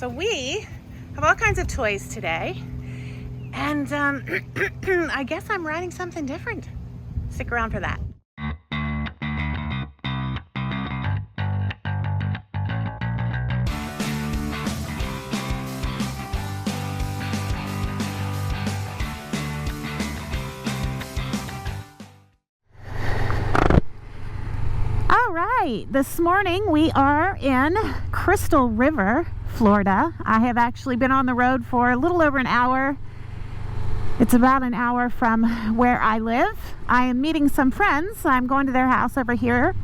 So we have all kinds of toys today, and I guess I'm riding something different. Stick around for that. All right, this morning we are in Crystal River, Florida. I have actually been on the road for a little over an hour. It's about an hour from where I live. I am meeting some friends. I'm going to their house over here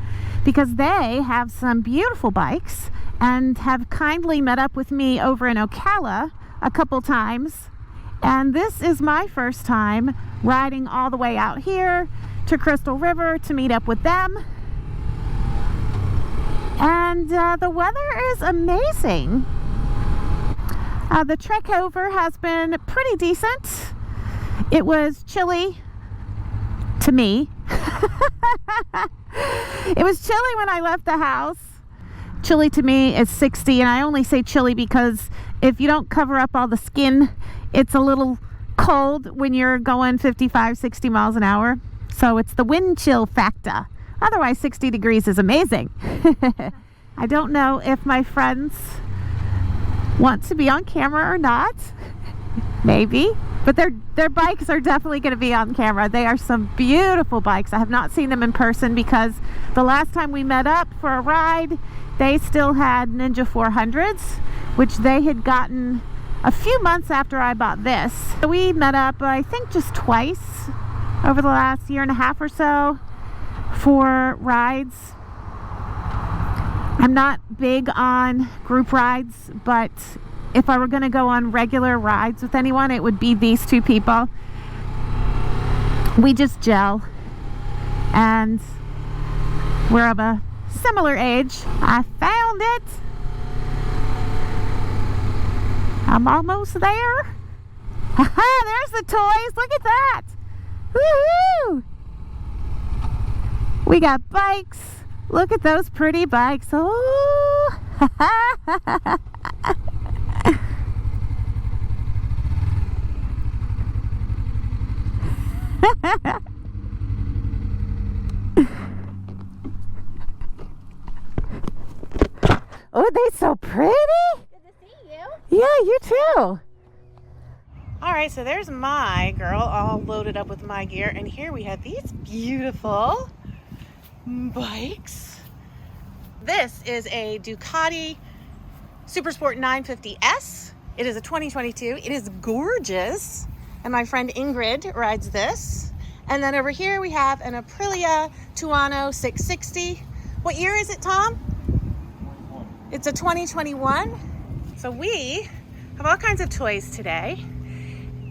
because they have some beautiful bikes and have kindly met up with me over in Ocala a couple times. And this is my first time riding all the way out here to Crystal River to meet up with them. And the weather is amazing. The trek over has been pretty decent. It was chilly to me. It was chilly when I left the house. Chilly to me is 60, and I only say chilly because if you don't cover up all the skin, it's a little cold when you're going 55, 60 miles an hour. So it's the wind chill factor. Otherwise, 60 degrees is amazing. I don't know if my friends want to be on camera or not. Maybe. But their bikes are definitely going to be on camera. They are some beautiful bikes. I have not seen them in person because the last time we met up for a ride, they still had Ninja 400s, which they had gotten a few months after I bought this. So we met up, I think, just twice over the last year and a half or so for rides. I'm not big on group rides, but if I were going to go on regular rides with anyone, it would be these two people. We just gel, and we're of a similar age. I found it. I'm almost there. There's the toys. Look at that. Woohoo! We got bikes. Look at those pretty bikes. Oh! Oh, they're so pretty. Good to see you. Yeah, you too. All right, so there's my girl all loaded up with my gear, and here we have these beautiful bikes. This is a Ducati Supersport 950S. It is a 2022. It is gorgeous, and my friend Ingrid rides this. And then over here we have an Aprilia Tuono 660. What year is it, Tom? 21. It's a 2021. So we have all kinds of toys today,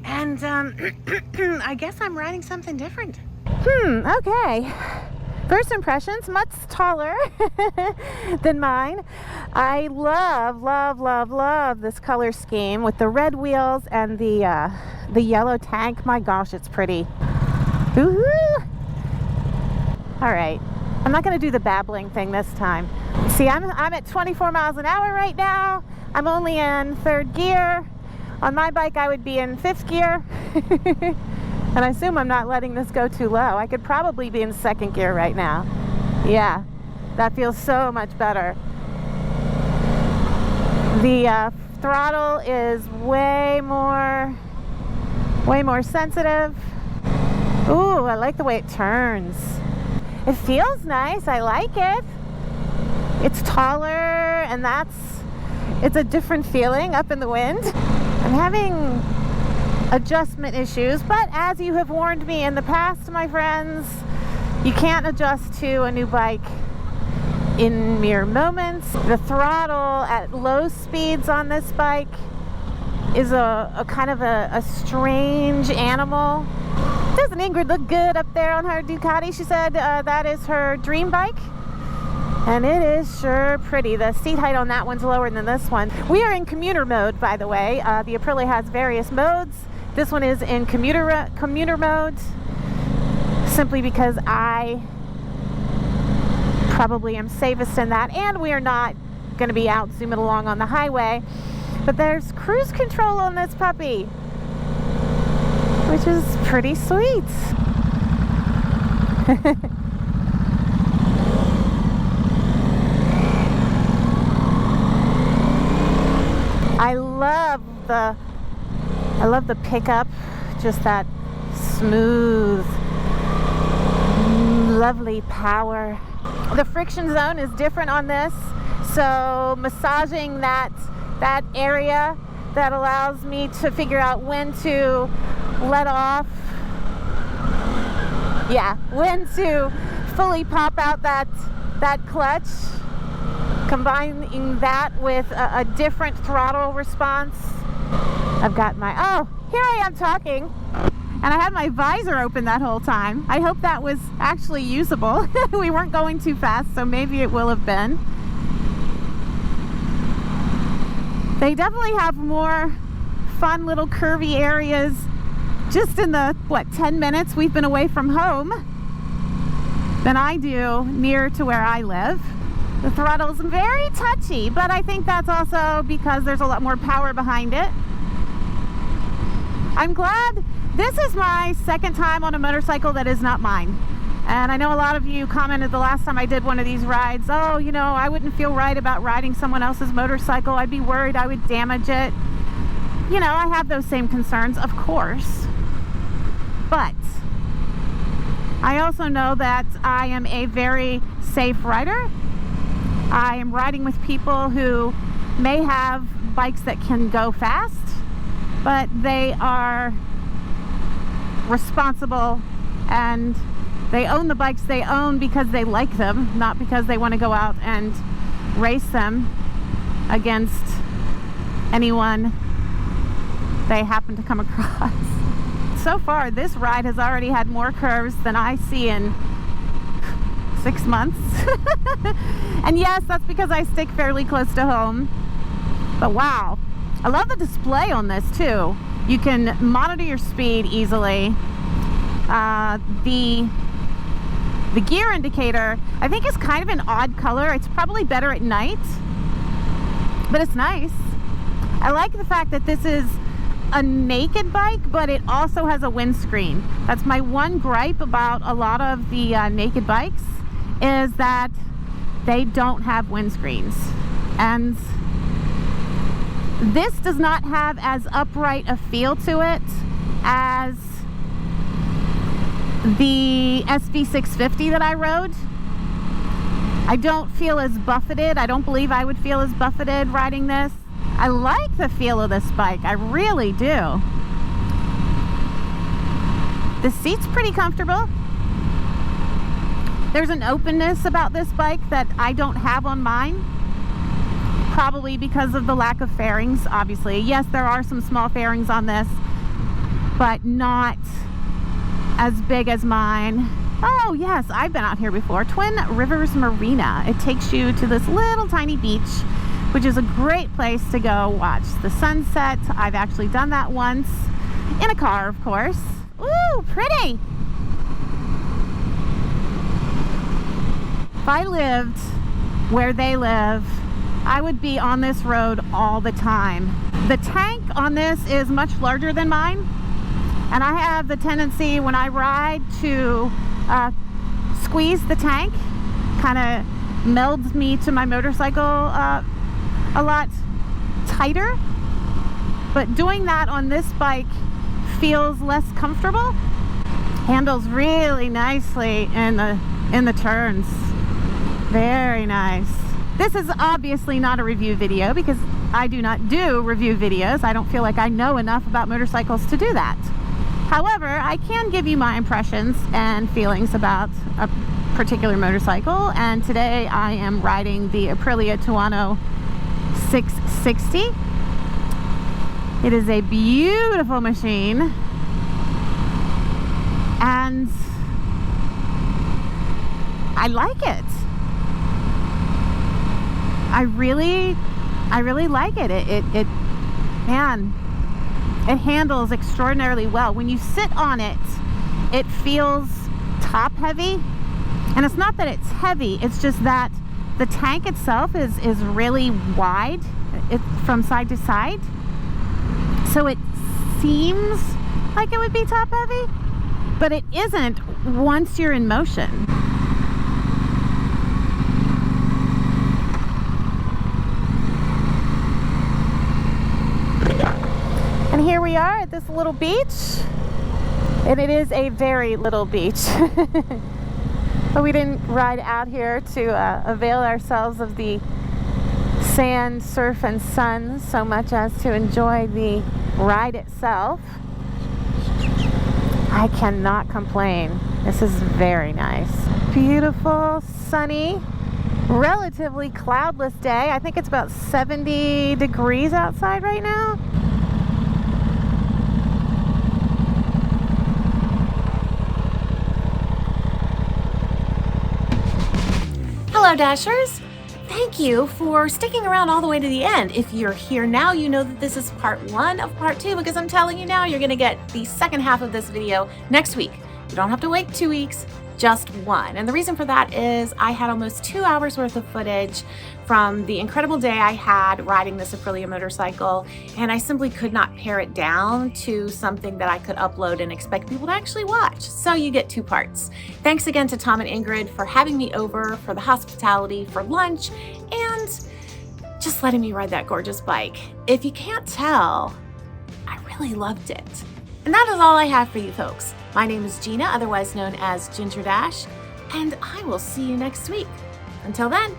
and I guess I'm riding something different. Okay. First impressions, much taller than mine. I love this color scheme with the red wheels and the yellow tank. My gosh, it's pretty. Woohoo! All right, I'm not gonna do the babbling thing this time. See, I'm at 24 miles an hour right now. I'm only in third gear. On my bike, I would be in fifth gear. And I assume I'm not letting this go too low. I could probably be in second gear right now. Yeah, that feels so much better. The throttle is way more sensitive. Ooh, I like the way it turns. It feels nice, I like it. It's taller, and it's a different feeling up in the wind. I'm having adjustment issues, but as you have warned me in the past, my friends, you can't adjust to a new bike in mere moments. The throttle at low speeds on this bike is a kind of a strange animal. Doesn't Ingrid look good up there on her Ducati? She said that is her dream bike, and it is sure pretty. The seat height on that one's lower than this one. We are in commuter mode, by the way. The Aprilia has various modes. This one is in commuter mode, simply because I probably am safest in that, and we are not going to be out zooming along on the highway. But there's cruise control on this puppy, which is pretty sweet. I love the pickup, just that smooth, lovely power. The friction zone is different on this, so massaging that area that allows me to figure out when to let off, when to fully pop out that clutch, combining that with a different throttle response. I've got my, here I am talking, and I had my visor open that whole time. I hope that was actually usable. We weren't going too fast, so maybe it will have been. They definitely have more fun little curvy areas just in the, 10 minutes we've been away from home than I do near to where I live. The throttle's very touchy, but I think that's also because there's a lot more power behind it. I'm glad this is my second time on a motorcycle that is not mine. And I know a lot of you commented the last time I did one of these rides, oh, you know, I wouldn't feel right about riding someone else's motorcycle. I'd be worried I would damage it. You know, I have those same concerns, of course. But I also know that I am a very safe rider. I am riding with people who may have bikes that can go fast, but they are responsible and they own the bikes they own because they like them, not because they want to go out and race them against anyone they happen to come across. So far, this ride has already had more curves than I see in 6 months. And yes, that's because I stick fairly close to home. But wow, I love the display on this too. You can monitor your speed easily. The gear indicator, I think, is kind of an odd color. It's probably better at night, but it's nice. I like the fact that this is a naked bike, but it also has a windscreen. That's my one gripe about a lot of the naked bikes, is that they don't have windscreens. And this does not have as upright a feel to it as the SV650 that I rode. I don't feel as buffeted. I don't believe I would feel as buffeted riding this. I like the feel of this bike. I really do. The seat's pretty comfortable. There's an openness about this bike that I don't have on mine. Probably because of the lack of fairings, obviously. Yes, there are some small fairings on this, but not as big as mine. Oh yes, I've been out here before. Twin Rivers Marina. It takes you to this little tiny beach, which is a great place to go watch the sunset. I've actually done that once, in a car, of course. Ooh, pretty! If I lived where they live, I would be on this road all the time. The tank on this is much larger than mine, and I have the tendency when I ride to squeeze the tank. Kind of melds me to my motorcycle a lot tighter, but doing that on this bike feels less comfortable. Handles really nicely in the turns. Very nice. This is obviously not a review video because I do not do review videos. I don't feel like I know enough about motorcycles to do that. However, I can give you my impressions and feelings about a particular motorcycle, and today I am riding the Aprilia Tuono 660. It is a beautiful machine, and I like it. I really like it. Man, it handles extraordinarily well. When you sit on it, it feels top heavy. And it's not that it's heavy, it's just that the tank itself is really wide. it from side to side. So it seems like it would be top heavy, but it isn't once you're in motion. And here we are at this little beach, and it is a very little beach. But we didn't ride out here to avail ourselves of the sand, surf, and sun so much as to enjoy the ride itself. I cannot complain. This is very nice. Beautiful, sunny, relatively cloudless day. I think it's about 70 degrees outside right now. Hello Dashers! Thank you for sticking around all the way to the end. If you're here now, you know that this is part 1 of part 2, because I'm telling you now, you're going to get the second half of this video next week. You don't have to wait 2 weeks, just 1. And the reason for that is I had almost 2 hours worth of footage from the incredible day I had riding this Aprilia motorcycle, and I simply could not pare it down to something that I could upload and expect people to actually watch. So you get 2 parts. Thanks again to Tom and Ingrid for having me over, for the hospitality, for lunch, and just letting me ride that gorgeous bike. If you can't tell, I really loved it. And that is all I have for you folks. My name is Gina, otherwise known as Ginger Dash, and I will see you next week. Until then,